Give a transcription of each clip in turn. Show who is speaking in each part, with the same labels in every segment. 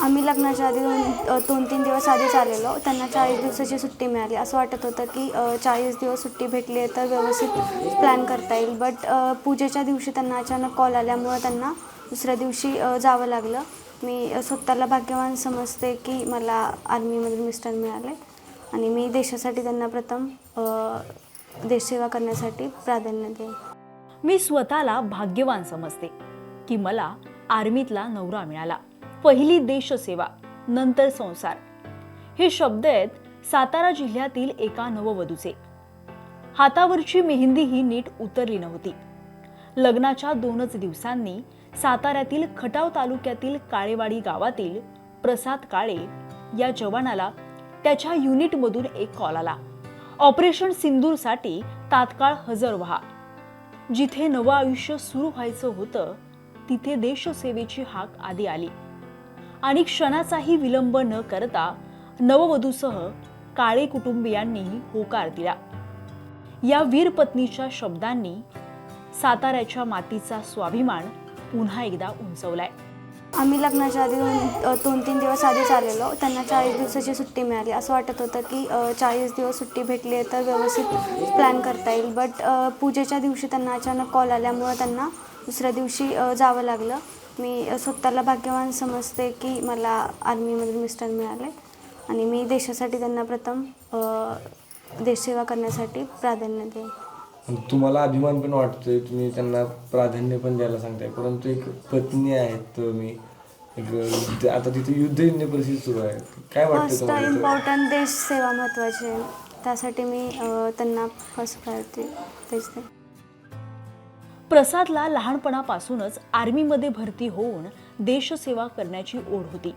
Speaker 1: आम्ही लग्नाच्या आधी 2-3 दिवस आधीच आलेलो. त्यांना 40 दिवसाची सुट्टी मिळाली. असं वाटत होतं की 40 दिवस सुट्टी भेटली आहे तर व्यवस्थित प्लॅन करता येईल. बट पूजेच्या दिवशी त्यांना अचानक कॉल आल्यामुळं त्यांना दुसऱ्या दिवशी जावं लागलं. मी स्वतःला भाग्यवान समजते की मला आर्मीमधून मिस्टर मिळाले आणि मी देशासाठी त्यांना प्रथम देशसेवा करण्यासाठी प्राधान्य देईन.
Speaker 2: मी स्वतःला भाग्यवान समजते की मला आर्मीतला नवरा मिळाला. पहिली देशसेवा, नंतर संसार, हे शब्द आहेत सातारा जिल्ह्यातील एका नववधूचे. हातावरची मेहंदी ही नीट उतरली नव्हती. लग्नाच्या 2च दिवसांनी साताऱ्यातील खटाव तालुक्यातील काळेवाडी गावातील प्रसाद काळे या जवानाला त्याच्या युनिटमधून एक कॉल आला. ऑपरेशन सिंदूरसाठी तात्काळ हजर व्हा. जिथे नवं आयुष्य सुरू व्हायचं होतं तिथे देशसेवेची हाक आधी आली आणि क्षणाचाही विलंब न करता नववधूसह काळे कुटुंबियांनीही होकार दिला. या वीर पत्नीच्या शब्दांनी साताऱ्याच्या मातीचा स्वाभिमान पुन्हा एकदा उंचवलाय.
Speaker 1: आम्ही लग्नाच्या आधी 2-3 दिवस आधीच आलेलो. त्यांना 40 दिवसाची सुट्टी मिळाली. असं वाटत होतं की 40 दिवस सुट्टी भेटली आहे तर व्यवस्थित प्लॅन करता येईल. बट पूजेच्या दिवशी त्यांना अचानक कॉल आल्यामुळं त्यांना दुसऱ्या दिवशी जावं लागलं. मी स्वतःला भाग्यवान समजते की मला आर्मीमधून मिस्टर मिळाले आणि मी देशासाठी त्यांना प्रथम देशसेवा करण्यासाठी प्राधान्य देईन.
Speaker 3: तुम्हाला अभिमान पण वाटतोय, तुम्ही त्यांना प्राधान्य पण द्यायला सांगताय, परंतु एक पत्नी आहेत मी आता तिथे युद्धजन्य परिस्थिती सुरू आहे. काय वाटतं
Speaker 1: फर्स्ट
Speaker 3: तुम्हाला?
Speaker 1: इम्पॉर्टंट देशसेवा महत्त्वाची आहे. त्यासाठी मी त्यांना फर्स्ट प्रायोरिटी देते.
Speaker 2: प्रसादला लहानपणापासूनच आर्मीमध्ये भरती होऊन देशसेवा करण्याची ओढ होती.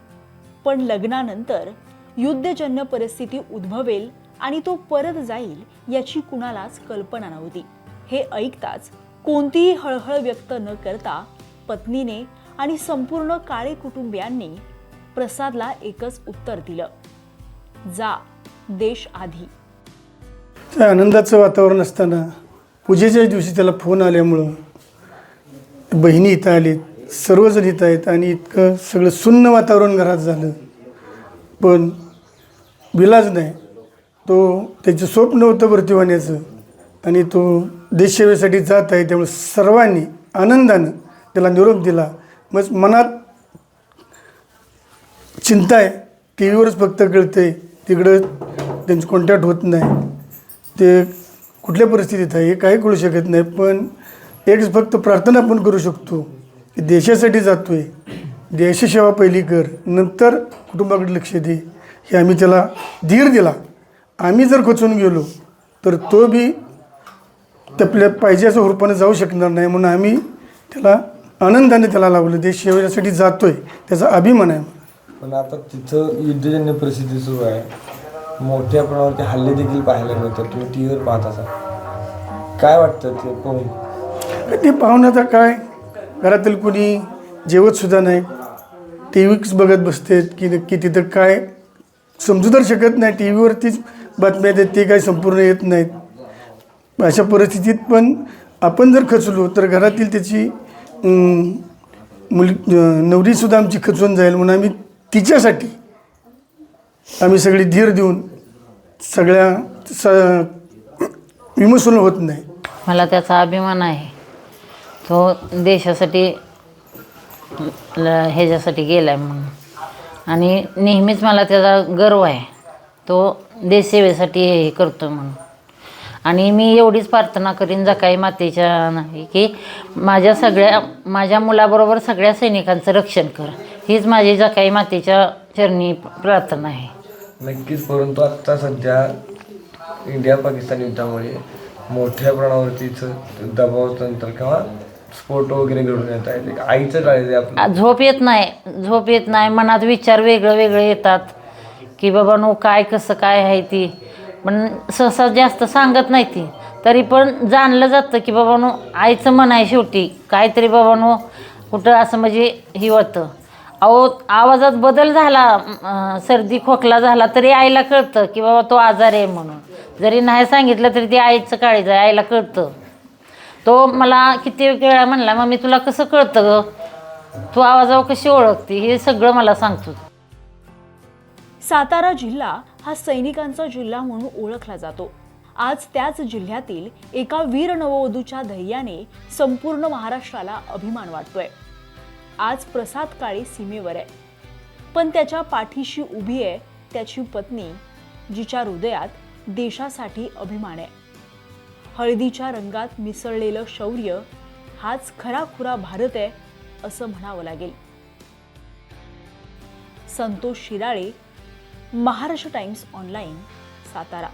Speaker 2: पण लग्नानंतर युद्धजन्य परिस्थिती उद्भवेल आणि तो परत जाईल याची कुणालाच कल्पना नव्हती. हे ऐकताच कोणतीही हळहळ व्यक्त न करता पत्नीने आणि संपूर्ण काळे कुटुंबियांनी प्रसादला एकच उत्तर दिलं, जा, देश आधी.
Speaker 4: त्या आनंदाचं वातावरण असताना पूजेच्या दिवशी त्याला फोन आल्यामुळं बहिणी इथं आली, सर्वजण इथं आहेत आणि इतकं सगळं सुन्न वातावरण घरात झालं. पण विलाज नाही, तो त्याचं स्वप्न होतं भरती होण्याचं आणि तो देशसेवेसाठी जात आहे. त्यामुळे सर्वांनी आनंदानं त्याला निरोप दिला. मग मनात चिंता आहे, टी व्हीवरच फक्त कळतं आहे, तिकडं त्यांचं कॉन्टॅक्ट होत नाही, ते कुठल्या परिस्थितीत आहे हे काही कळू शकत नाही. पण एक फक्त प्रार्थना पण करू शकतो की देशासाठी जातो आहे, देशसेवा पहिली कर, नंतर कुटुंबाकडे लक्ष दे. हे आम्ही त्याला धीर दिला. आम्ही जर खचून गेलो तर तो बी आपल्या पाहिजे असं हुरपानं जाऊ शकणार नाही. म्हणून आम्ही त्याला आनंदाने त्याला लावलं. देश सेवेसाठी जातो आहे त्याचा अभिमान आहे.
Speaker 3: पण आता तिथं युद्धजन्य परिस्थिती सुरू आहे, मोठ्या प्रमाणावरती हल्ले देखील पाहायला मिळतात. तुम्ही टी व्हीवर पाहत असाल, काय वाटतं ते पाहून?
Speaker 4: ते पाहून आता काय, घरातील कोणी जेवतसुद्धा नाही, टी व्हीच बघत बसते की नक्की तिथं काय समजू तर शकत नाही. टी व्हीवरतीच बातम्या येतात, ते काही संपूर्ण येत नाहीत. अशा परिस्थितीत पण आपण जर खचलो तर घरातील त्याची नवरीसुद्धा आमची खचून जाईल. म्हणून आम्ही तिच्यासाठी आम्ही सगळी धीर देऊन सगळ्या विमर्शन होत नाही.
Speaker 5: मला त्याचा अभिमान आहे. तो देशासाठी ह्याच्यासाठी गेला आहे म्हणून, आणि नेहमीच मला त्याचा गर्व आहे. तो देशसेवेसाठी हे करतो म्हणून. आणि मी एवढीच प्रार्थना करीन जकाई मातेच्या नाही की माझ्या मुलाबरोबर सगळ्या सैनिकांचं रक्षण कर. हीच माझी जकाई मातेच्या चरणी प्रार्थना आहे.
Speaker 3: नक्कीच. परंतु आत्ता सध्या इंडिया पाकिस्तान युद्धामुळे मोठ्या प्रमाणावरती इथं दबाव तंत्र किंवा स्फोट वगैरे घडून येत आहेत. आईचं काळजी आपलं
Speaker 5: झोप येत नाही. मनात विचार वेगळे येतात की बाबा नो काय कसं काय आहे ती. पण सहसा जास्त सांगत नाही ती, तरी पण जाणलं जातं की बाबा नो आईचं मन आहे शेवटी. काहीतरी बाबा नो कुठं असं म्हणजे ही होतं. आवाजात बदल झाला, सर्दी खोकला झाला तरी आईला कळतं की बाबा तो आजार आहे म्हणून. जरी नाही सांगितलं तरी ती आईचं काळजी आहे, आईला कळतं. तो मला किती वेळा म्हणला, मम्मी तुला कसं कळतं ग, तू आवाजावर कशी ओळखते, हे सगळं मला सांगतो.
Speaker 2: सातारा जिल्हा हा सैनिकांचा जिल्हा म्हणून ओळखला जातो. आज त्याच जिल्ह्यातील एका वीर नववधूच्या धैर्याने संपूर्ण महाराष्ट्राला अभिमान वाटतोय. आज प्रसाद काळे सीमेवर आहे, पण त्याच्या पाठीशी उभी आहे त्याची पत्नी, जिच्या हृदयात देशासाठी अभिमान आहे. हळदीच्या रंगात मिसळलेलं शौर्य हाच खराखुरा भारत आहे असं म्हणावं लागेल. Santosh Shirale, Maharashtra times online, Satara.